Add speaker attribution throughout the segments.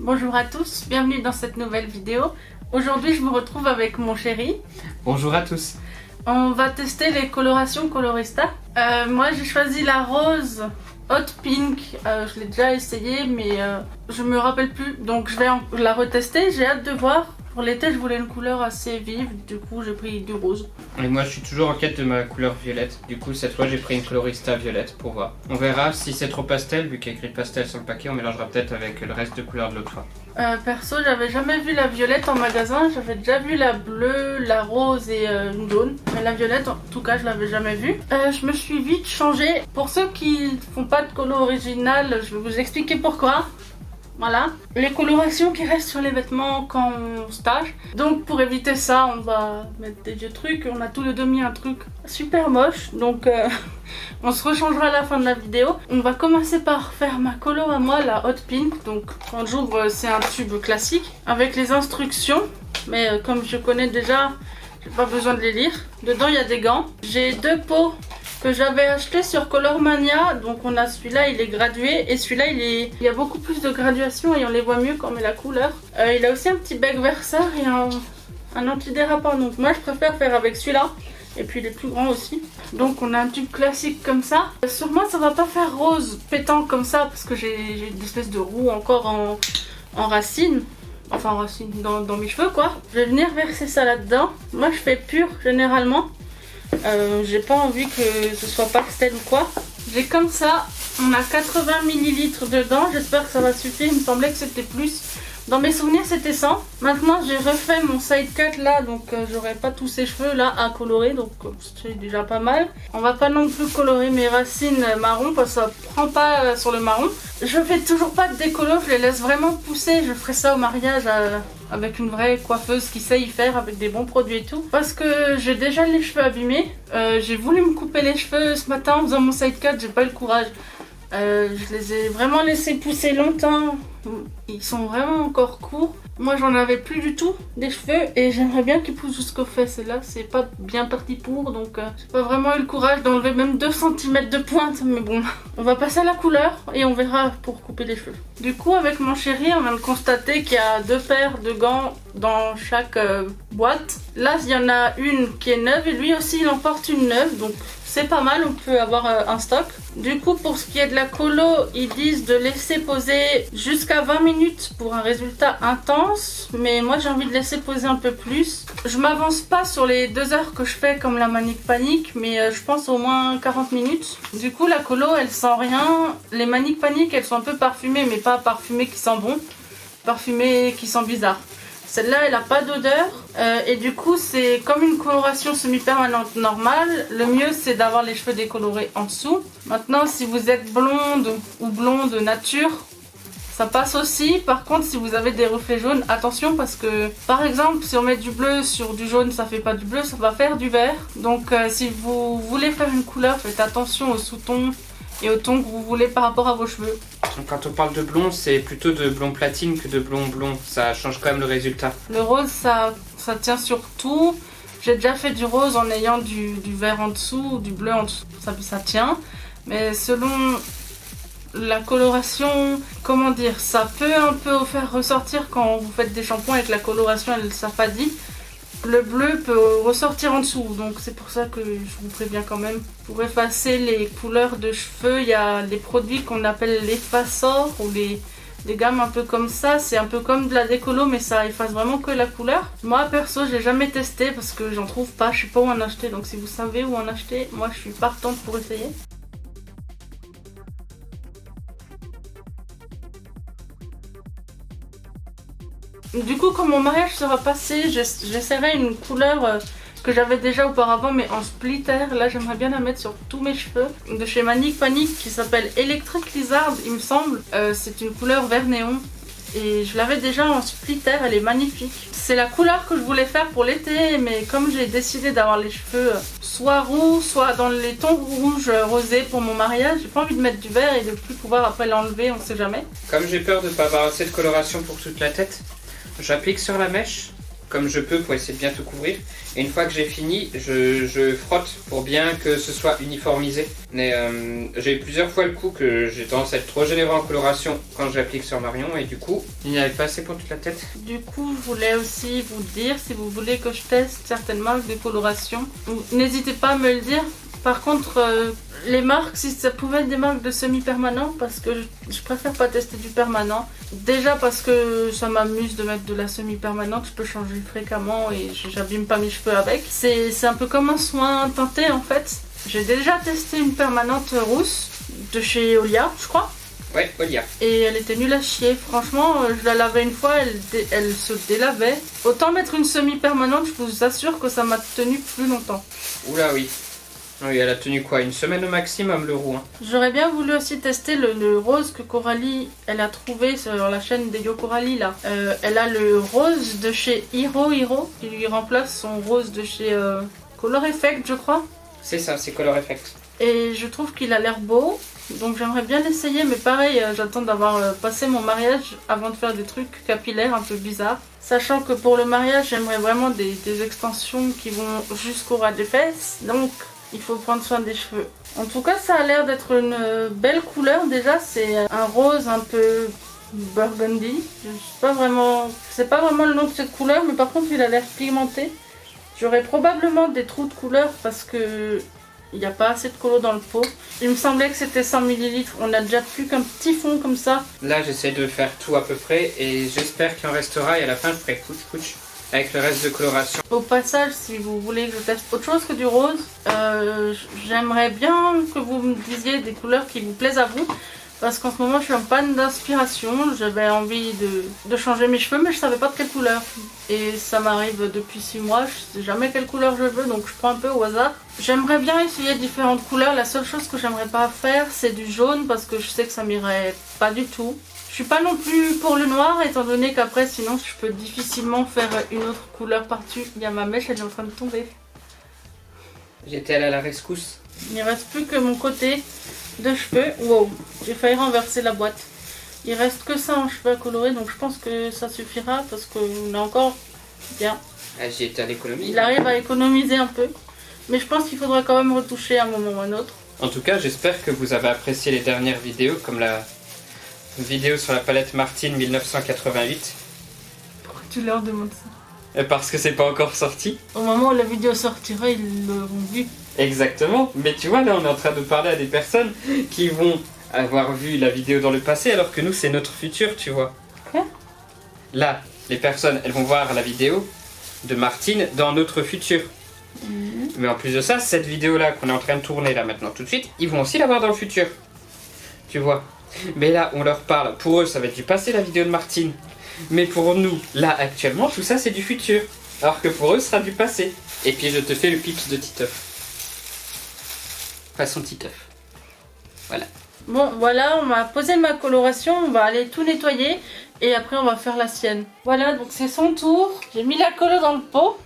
Speaker 1: Bonjour à tous, bienvenue dans cette nouvelle vidéo. Aujourd'hui je me retrouve avec mon chéri.
Speaker 2: Bonjour à tous.
Speaker 1: On va tester les colorations Colorista. Moi j'ai choisi la rose Hot Pink. Je l'ai déjà essayé mais je me rappelle plus. Donc je vais la retester, j'ai hâte de voir. Pour l'été je voulais une couleur assez vive, du coup j'ai pris du rose.
Speaker 2: Et moi je suis toujours en quête de ma couleur violette. Du coup cette fois j'ai pris une Colorista violette pour voir. On verra si c'est trop pastel, vu qu'il y a écrit pastel sur le paquet, on mélangera peut-être avec le reste de couleurs de l'autre fois.
Speaker 1: Perso j'avais jamais vu la violette en magasin, j'avais déjà vu la bleue, la rose et une jaune. Mais la violette en tout cas je l'avais jamais vue. Je me suis vite changée. Pour ceux qui font pas de colo original, je vais vous expliquer pourquoi. Voilà, les colorations qui restent sur les vêtements quand on stage. Donc pour éviter ça, on va mettre des vieux trucs. On a tous les deux mis un truc super moche. Donc on se rechangera à la fin de la vidéo. On va commencer par faire ma colo à moi, la Hot Pink. Donc quand j'ouvre, c'est un tube classique avec les instructions. Mais comme je connais déjà, j'ai pas besoin de les lire. Dedans il y a des gants. J'ai deux pots que j'avais acheté sur Colormania. Donc on a celui-là, il est gradué, et celui-là il y a beaucoup plus de graduation et on les voit mieux quand on met la couleur. Il a aussi un petit bec verseur et un antidérapant, donc moi je préfère faire avec celui-là, et puis il est plus grand aussi. Donc on a un tube classique comme ça. Sur moi ça va pas faire rose pétant comme ça parce que j'ai une espèce de roue encore en racine. Enfin en racine dans mes cheveux quoi. Je vais venir verser ça là-dedans. Moi je fais pur généralement. J'ai pas envie que ce soit pastel ou quoi. J'ai comme ça, on a 80 ml dedans, j'espère que ça va suffire, il me semblait que c'était plus. Dans mes souvenirs c'était 100. Maintenant j'ai refait mon side cut là, donc j'aurai pas tous ces cheveux là à colorer, donc c'est déjà pas mal. On va pas non plus colorer mes racines marron parce que ça prend pas sur le marron. Je fais toujours pas de décolo, je les laisse vraiment pousser, je ferai ça au mariage avec une vraie coiffeuse qui sait y faire avec des bons produits et tout. Parce que j'ai déjà les cheveux abîmés, j'ai voulu me couper les cheveux ce matin en faisant mon side cut, j'ai pas eu le courage. Je les ai vraiment laissés pousser longtemps. Ils sont vraiment encore courts. Moi j'en avais plus du tout des cheveux et j'aimerais bien qu'ils poussent jusqu'aux fesses. Et là c'est pas bien parti pour, donc j'ai pas vraiment eu le courage d'enlever même 2 cm de pointe. Mais bon, on va passer à la couleur et on verra pour couper les cheveux. Du coup avec mon chéri on vient de constater qu'il y a 2 paires de gants dans chaque boîte. Là il y en a une qui est neuve et lui aussi il en porte une neuve, donc c'est pas mal, on peut avoir un stock. Du coup pour ce qui est de la colo, ils disent de laisser poser jusqu'à 20 minutes pour un résultat intense. Mais moi j'ai envie de laisser poser un peu plus. Je m'avance pas sur les 2 heures que je fais comme la Manic Panic, mais je pense au moins 40 minutes. Du coup la colo elle sent rien. Les Manic Panic elles sont un peu parfumées, mais pas parfumées qui sentent bon. Parfumées qui sentent bizarre. Celle-là, elle n'a pas d'odeur et du coup, c'est comme une coloration semi-permanente normale. Le mieux, c'est d'avoir les cheveux décolorés en dessous. Maintenant, si vous êtes blonde ou blonde nature, ça passe aussi. Par contre, si vous avez des reflets jaunes, attention parce que, par exemple, si on met du bleu sur du jaune, ça fait pas du bleu, ça va faire du vert. Donc, si vous voulez faire une couleur, faites attention au sous-ton et au ton que vous voulez par rapport à vos cheveux.
Speaker 2: Quand on parle de blond, c'est plutôt de blond platine que de blond blond. Ça change quand même le résultat.
Speaker 1: Le rose, ça tient sur tout. J'ai déjà fait du rose en ayant du vert en dessous, du bleu en dessous. Ça tient. Mais selon la coloration, comment dire, ça peut un peu vous faire ressortir quand vous faites des shampoings et que la coloration elle s'affadit. Le bleu peut ressortir en dessous, donc c'est pour ça que je vous préviens quand même. Pour effacer les couleurs de cheveux, il y a des produits qu'on appelle l'effaceur ou des gammes un peu comme ça. C'est un peu comme de la décolo, mais ça efface vraiment que la couleur. Moi perso, j'ai jamais testé parce que j'en trouve pas, je sais pas où en acheter. Donc si vous savez où en acheter, moi je suis partante pour essayer. Du coup, quand mon mariage sera passé, j'essaierai une couleur que j'avais déjà auparavant, mais en splitter. Là, j'aimerais bien la mettre sur tous mes cheveux. De chez Manic Panic, qui s'appelle Electric Lizard, il me semble. C'est une couleur vert néon. Et je l'avais déjà en splitter, elle est magnifique. C'est la couleur que je voulais faire pour l'été, mais comme j'ai décidé d'avoir les cheveux soit roux, soit dans les tons rouges rosés pour mon mariage, j'ai pas envie de mettre du vert et de plus pouvoir après l'enlever, on sait jamais.
Speaker 2: Comme j'ai peur de ne pas avoir assez de coloration pour toute la tête, j'applique sur la mèche comme je peux pour essayer de bien tout couvrir. Et une fois que j'ai fini, je frotte pour bien que ce soit uniformisé. Mais j'ai eu plusieurs fois le coup que j'ai tendance à être trop généreux en coloration quand j'applique sur Marion. Et du coup, il n'y avait pas assez pour toute la tête.
Speaker 1: Du coup, je voulais aussi vous dire, si vous voulez que je teste certaines marques de coloration, n'hésitez pas à me le dire. Par contre, les marques, si ça pouvait être des marques de semi-permanent, parce que je préfère pas tester du permanent. Déjà parce que ça m'amuse de mettre de la semi-permanente, je peux changer fréquemment et j'abîme pas mes cheveux avec. C'est un peu comme un soin teinté en fait. J'ai déjà testé une permanente rousse de chez Olia, je crois.
Speaker 2: Ouais, Olia.
Speaker 1: Et elle était nulle à chier. Franchement, je la lavais une fois, elle se délavait. Autant mettre une semi-permanente, je vous assure que ça m'a tenu plus longtemps.
Speaker 2: Oula oui. Oui, elle a tenu quoi? Une semaine au maximum le roux. Hein.
Speaker 1: J'aurais bien voulu aussi tester le rose que Coralie elle a trouvé sur la chaîne des Yo Coralie là. Elle a le rose de chez Hiro qui lui remplace son rose de chez Color Effect je crois.
Speaker 2: C'est ça, c'est Color Effect.
Speaker 1: Et je trouve qu'il a l'air beau. Donc j'aimerais bien l'essayer mais pareil j'attends d'avoir passé mon mariage avant de faire des trucs capillaires un peu bizarres. Sachant que pour le mariage j'aimerais vraiment des extensions qui vont jusqu'au ras des fesses. Donc il faut prendre soin des cheveux. En tout cas, ça a l'air d'être une belle couleur. Déjà, c'est un rose un peu burgundy. Je sais pas vraiment... C'est pas vraiment le nom de cette couleur, mais par contre, il a l'air pigmenté. J'aurais probablement des trous de couleur parce que il n'y a pas assez de colo dans le pot. Il me semblait que c'était 100 ml. On a déjà plus qu'un petit fond comme ça.
Speaker 2: Là, j'essaie de faire tout à peu près et j'espère qu'il en restera. Et à la fin, je ferai couch avec le reste de coloration.
Speaker 1: Au passage, si vous voulez que je teste autre chose que du rose, j'aimerais bien que vous me disiez des couleurs qui vous plaisent à vous. Parce qu'en ce moment, je suis en panne d'inspiration. J'avais envie de changer mes cheveux, mais je savais pas de quelle couleur. Et ça m'arrive depuis 6 mois. Je sais jamais quelle couleur je veux, donc je prends un peu au hasard. J'aimerais bien essayer différentes couleurs. La seule chose que j'aimerais pas faire, c'est du jaune, parce que je sais que ça m'irait pas du tout. Je suis pas non plus pour le noir, étant donné qu'après, sinon, je peux difficilement faire une autre couleur par-dessus. Il y a ma mèche, elle est en train de tomber.
Speaker 2: J'étais allée à la rescousse.
Speaker 1: Il ne reste plus que mon côté de cheveux. Wow, j'ai failli renverser la boîte. Il reste que ça en cheveux à colorer, donc je pense que ça suffira parce qu'on a encore bien.
Speaker 2: Ah, j'y étais à l'économie.
Speaker 1: Il arrive à économiser un peu, mais je pense qu'il faudra quand même retoucher à un moment ou à un autre.
Speaker 2: En tout cas, j'espère que vous avez apprécié les dernières vidéos, comme la vidéo sur la palette Martine 1988.
Speaker 1: Pourquoi tu leur demandes ça?
Speaker 2: Parce que c'est pas encore sorti.
Speaker 1: Au moment où la vidéo sortira, ils l'auront vu.
Speaker 2: Exactement, mais tu vois, là on est en train de parler à des personnes qui vont avoir vu la vidéo dans le passé, alors que nous c'est notre futur, tu vois.
Speaker 1: Quoi?
Speaker 2: Là, les personnes, elles vont voir la vidéo de Martine dans notre futur. Mais en plus de ça, cette vidéo-là qu'on est en train de tourner là maintenant tout de suite, ils vont aussi la voir dans le futur. Tu vois. Mais là, on leur parle, pour eux ça va être du passé la vidéo de Martine. Mais pour nous, là actuellement, tout ça c'est du futur. Alors que pour eux, ce sera du passé. Et puis je te fais le pitch de Titeuf. Façon Titeuf. Voilà.
Speaker 1: Bon, voilà, on m'a posé ma coloration, on va aller tout nettoyer et après on va faire la sienne. Voilà, donc c'est son tour. J'ai mis la colo dans le pot.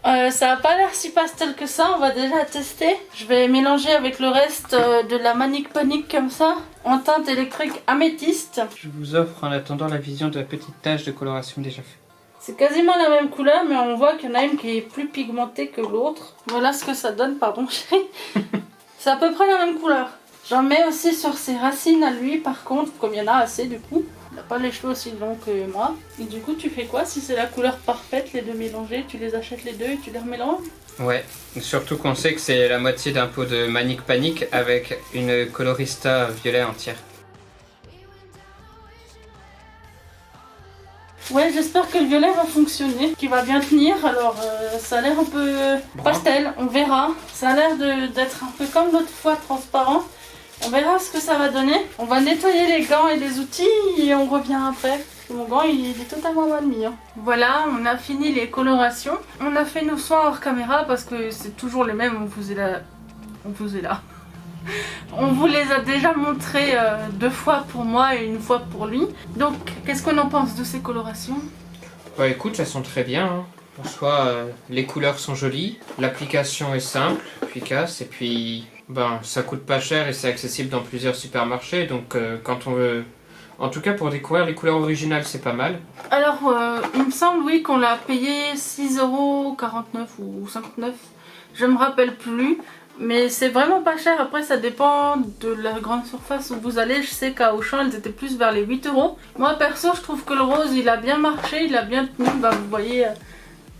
Speaker 1: Ça n'a pas l'air si pastel que ça, on va déjà tester. Je vais mélanger avec le reste de la Manic Panic comme ça, en teinte électrique améthyste.
Speaker 2: Je vous offre en attendant la vision de la petite tache de coloration déjà faite.
Speaker 1: C'est quasiment la même couleur, mais on voit qu'il y en a une qui est plus pigmentée que l'autre. Voilà ce que ça donne, pardon chérie. C'est à peu près la même couleur. J'en mets aussi sur ses racines à lui, par contre, comme il y en a assez du coup. Il n'a pas les cheveux aussi longs que moi. Et du coup, tu fais quoi si c'est la couleur parfaite, les deux mélangés? Tu les achètes les deux et tu les remélanges?
Speaker 2: Ouais, surtout qu'on sait que c'est la moitié d'un pot de Manic Panic avec une colorista violet entière.
Speaker 1: Ouais, j'espère que le violet va fonctionner, qu'il va bien tenir. Alors, ça a l'air un peu pastel, on verra. Ça a l'air d'être un peu comme l'autre fois, transparent. On verra ce que ça va donner. On va nettoyer les gants et les outils et on revient après. Mon gant, il est totalement mal mis. Hein. Voilà, on a fini les colorations. On a fait nos soins hors caméra parce que c'est toujours les mêmes. On vous les a déjà montrés 2 fois pour moi et 1 fois pour lui. Donc, qu'est-ce qu'on en pense de ces colorations?
Speaker 2: Bah écoute, elles sont très bien. Hein. En soi, les couleurs sont jolies, l'application est simple, efficace, et puis ben, ça coûte pas cher et c'est accessible dans plusieurs supermarchés. Donc quand on veut En tout cas, pour découvrir les couleurs originales, c'est pas mal.
Speaker 1: Alors, il me semble, oui, qu'on l'a payé 6,49 € ou 59. Je me rappelle plus. Mais c'est vraiment pas cher. Après, ça dépend de la grande surface où vous allez. Je sais qu'à Auchan, elles étaient plus vers les 8 €. Moi, perso, je trouve que le rose, il a bien marché. Il a bien tenu. Bah, vous voyez,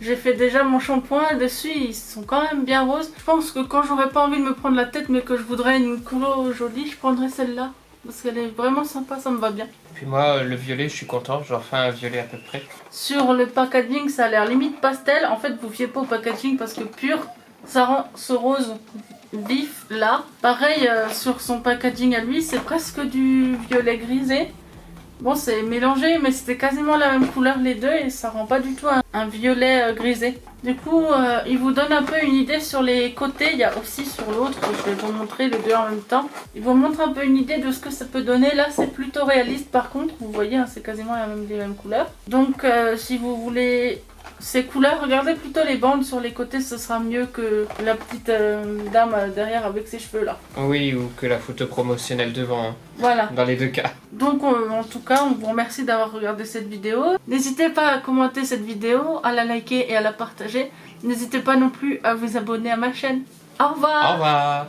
Speaker 1: j'ai fait déjà mon shampoing. Dessus, ils sont quand même bien roses. Je pense que quand j'aurais pas envie de me prendre la tête, mais que je voudrais une couleur jolie, je prendrais celle-là. Parce qu'elle est vraiment sympa, ça me va bien.
Speaker 2: Puis moi, le violet, je suis content. J'en fais un violet à peu près.
Speaker 1: Sur le packaging, ça a l'air limite pastel. En fait, vous fiez pas au packaging parce que pur, ça rend ce rose vif là. Pareil, sur son packaging à lui, c'est presque du violet grisé. Bon, c'est mélangé, mais c'était quasiment la même couleur les deux et ça rend pas du tout un violet grisé. Du coup, il vous donne un peu une idée sur les côtés. Il y a aussi sur l'autre, je vais vous montrer les deux en même temps. Il vous montre un peu une idée de ce que ça peut donner. Là, c'est plutôt réaliste par contre. Vous voyez, hein, c'est quasiment les mêmes couleurs. Donc, si vous voulez ces couleurs, regardez plutôt les bandes sur les côtés, ce sera mieux que la petite dame derrière avec ses cheveux là.
Speaker 2: Oui, ou que la photo promotionnelle devant, hein.
Speaker 1: Voilà.
Speaker 2: Dans les deux cas.
Speaker 1: Donc en tout cas, on vous remercie d'avoir regardé cette vidéo. N'hésitez pas à commenter cette vidéo, à la liker et à la partager. N'hésitez pas non plus à vous abonner à ma chaîne. Au revoir.
Speaker 2: Au revoir.